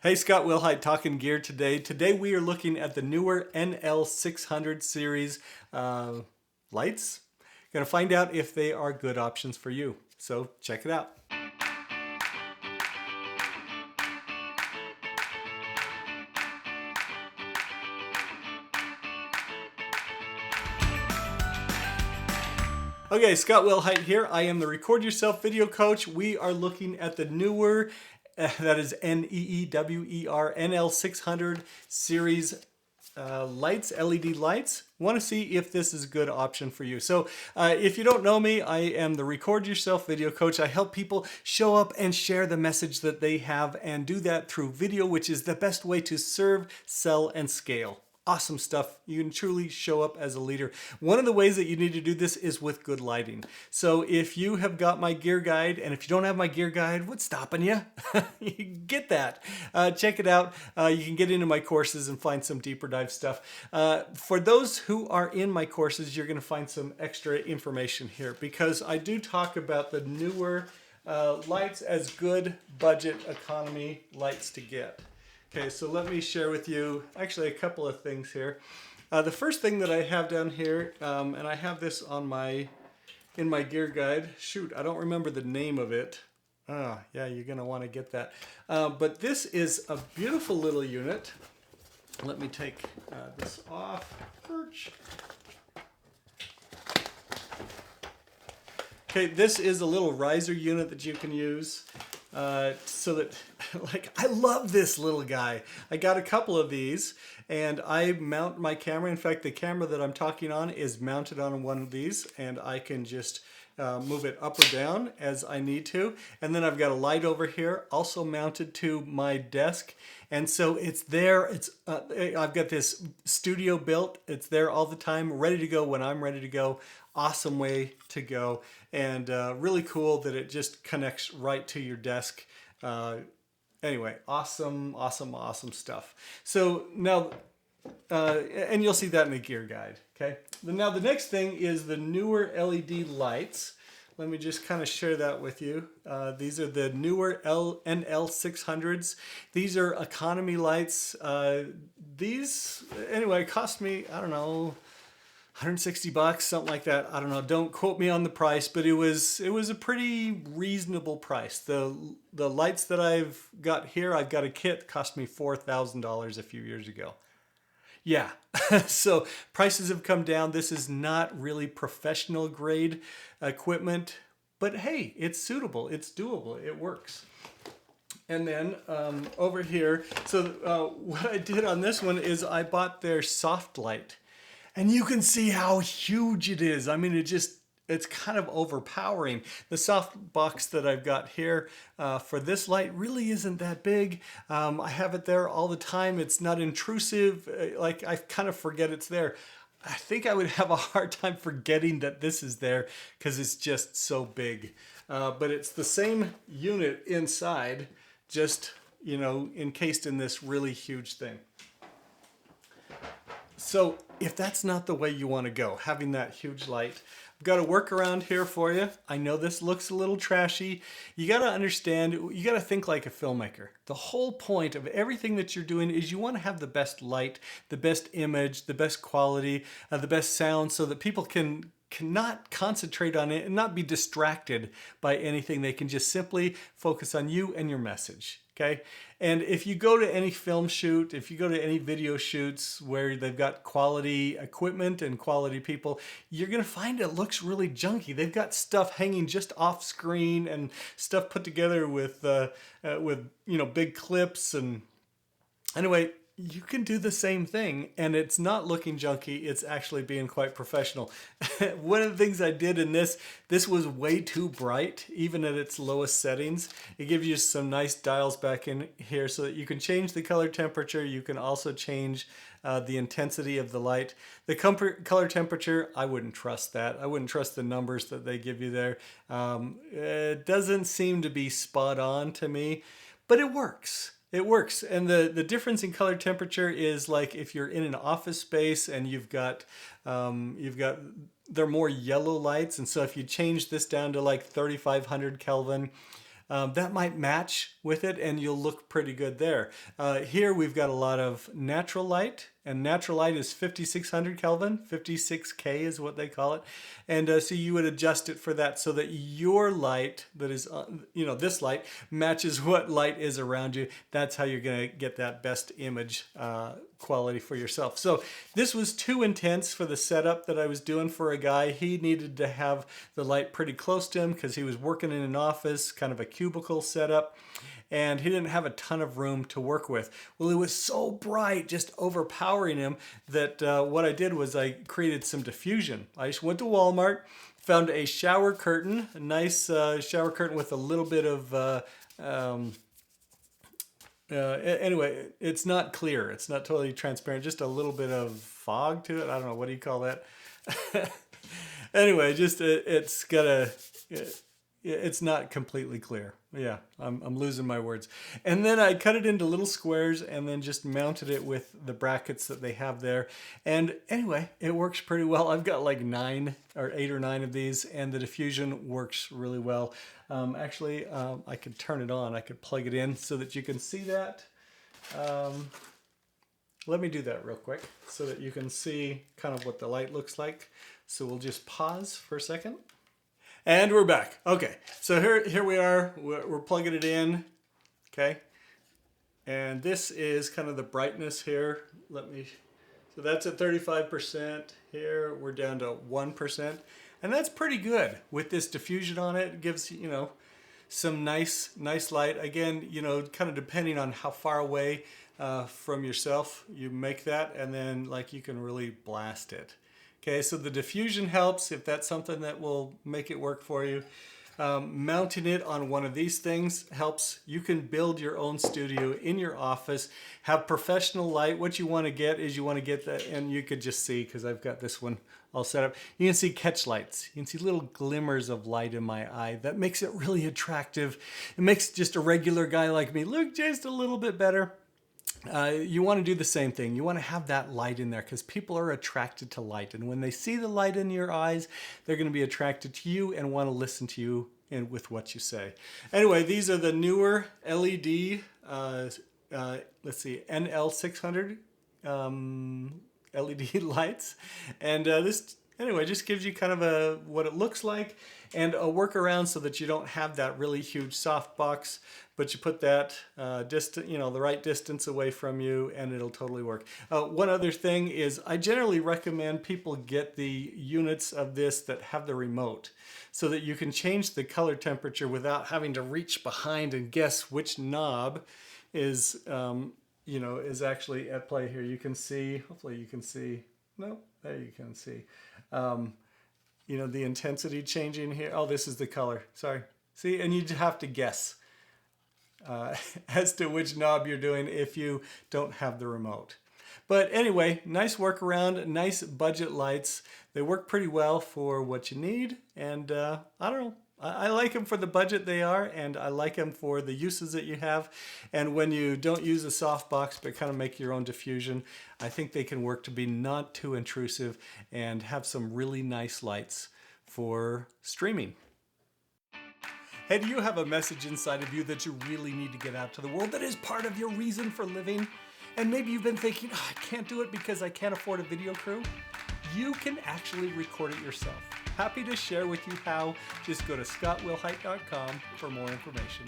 Hey, Scott Wilhite talking gear today. Today we are looking at the Neewer NL600 series lights. Going to find out if they are good options for you. So check it out. Okay, Scott Wilhite here. I am the Record Yourself video coach. We are looking at the Neewer, that is Neewer NL600 series lights, LED lights. Want to see if this is a good option for you. So if you don't know me, I am the Record Yourself video coach. I help people show up and share the message that they have and do that through video, which is the best way to serve, sell, and scale. Awesome stuff. You can truly show up as a leader. One of the ways that you need to do this is with good lighting. So if you have got my gear guide, and if you don't have my gear guide, what's stopping you? You get that. Check it out. You can get into my courses and find some deeper dive stuff. For those who are in my courses, you're going to find some extra information here because I do talk about the Neewer lights as good budget economy lights to get. Okay, so let me share with you actually a couple of things here. The first thing that I have down here, and I have this on in my gear guide. Shoot, I don't remember the name of it. Yeah, you're gonna want to get that. But this is a beautiful little unit. Let me take this off. Perch. Okay, this is a little riser unit that you can use. So that, like, I love this little guy. I got a couple of these and I mount my camera. In fact, the camera that I'm talking on is mounted on one of these and I can just move it up or down as I need to. And then I've got a light over here also mounted to my desk. And so it's there. I've got this studio built. It's there all the time, ready to go when I'm ready to go. Awesome way to go, and really cool that it just connects right to your desk. Anyway, awesome stuff. So now, and you'll see that in the gear guide. Okay. Now the next thing is the Neewer LED lights. Let me just kind of share that with you. These are the Neewer NL600s. These are economy lights. These, anyway, cost me, I don't know, $160, something like that. I don't know. Don't quote me on the price, but it was a pretty reasonable price. The lights that I've got here, I've got a kit, cost me $4,000 a few years ago. Yeah, so prices have come down. This is not really professional grade equipment, but hey, it's suitable, it's doable, it works. And then over here, so what I did on this one is I bought their soft light. And you can see how huge it is. I mean, it's kind of overpowering. The soft box that I've got here for this light really isn't that big. I have it there all the time. It's not intrusive. Like, I kind of forget it's there. I think I would have a hard time forgetting that this is there because it's just so big. But it's the same unit inside, just, you know, encased in this really huge thing. So if that's not the way you want to go, having that huge light, I've got a workaround here for you. I know this looks a little trashy. You got to understand, you got to think like a filmmaker. The whole point of everything that you're doing is you want to have the best light, the best image, the best quality, the best sound so that people cannot concentrate on it and not be distracted by anything. They can just simply focus on you and your message. Okay. And if you go to any film shoot, if you go to any video shoots where they've got quality equipment and quality people, you're going to find it looks really junky. They've got stuff hanging just off screen and stuff put together with you know, big clips. And anyway, you can do the same thing and it's not looking junky. It's actually being quite professional. One of the things I did in this was way too bright, even at its lowest settings. It gives you some nice dials back in here so that you can change the color temperature. You can also change the intensity of the light. The color temperature, I wouldn't trust that. I wouldn't trust the numbers that they give you there. It doesn't seem to be spot on to me, but it works. It works. And the difference in color temperature is like if you're in an office space and you've got they're more yellow lights. And so if you change this down to like 3,500 Kelvin, that might match with it and you'll look pretty good there. Here we've got a lot of natural light, and natural light is 5600 Kelvin, 56K is what they call it. And so you would adjust it for that so that your light that is, this light matches what light is around you. That's how you're going to get that best image quality for yourself. So this was too intense for the setup that I was doing for a guy. He needed to have the light pretty close to him because he was working in an office, kind of a cubicle setup, and he didn't have a ton of room to work with. Well, it was so bright, just overpowering him, that what I did was I created some diffusion. I just went to Walmart, found a shower curtain, a nice shower curtain with a little bit of anyway, it's not clear. It's not totally transparent. Just a little bit of fog to it. I don't know. What do you call that? Anyway, just it's got a... It's not completely clear. Yeah, I'm losing my words. And then I cut it into little squares and then just mounted it with the brackets that they have there. And anyway, it works pretty well. I've got like 8 or 9 of these, and the diffusion works really well. Actually, I could turn it on. I could plug it in so that you can see that. Let me do that real quick so that you can see kind of what the light looks like. So we'll just pause for a second. And we're back. Okay, so here we are. We're plugging it in. Okay, and this is kind of the brightness here. So that's at 35%. Here we're down to 1%, and that's pretty good with this diffusion on it. It gives some nice light. Again, kind of depending on how far away from yourself you make that, and then like you can really blast it. Okay, so the diffusion helps if that's something that will make it work for you. Mounting it on one of these things helps. You can build your own studio in your office, have professional light. What you want to get is that, and you could just see, because I've got this one all set up, you can see catch lights. You can see little glimmers of light in my eye. That makes it really attractive. It makes just a regular guy like me look just a little bit better. You want to do the same thing. You want to have that light in there because people are attracted to light. And when they see the light in your eyes, they're going to be attracted to you and want to listen to you and with what you say. Anyway, these are the Neewer LED, let's see, NL660 LED lights. And this, anyway, just gives you kind of what it looks like and a workaround so that you don't have that really huge softbox, but you put that the right distance away from you, and it'll totally work. One other thing is I generally recommend people get the units of this that have the remote so that you can change the color temperature without having to reach behind and guess which knob is, is actually at play here. You can see, hopefully you can see, no, there you can see. The intensity changing here. Oh, this is the color. Sorry. See, and you have to guess as to which knob you're doing if you don't have the remote. But anyway, nice workaround, nice budget lights. They work pretty well for what you need. And I don't know. I like them for the budget they are, and I like them for the uses that you have. And when you don't use a softbox but kind of make your own diffusion, I think they can work to be not too intrusive and have some really nice lights for streaming. Hey, do you have a message inside of you that you really need to get out to the world that is part of your reason for living? And maybe you've been thinking, I can't do it because I can't afford a video crew. You can actually record it yourself. Happy to share with you how. Just go to scottwilhite.com for more information.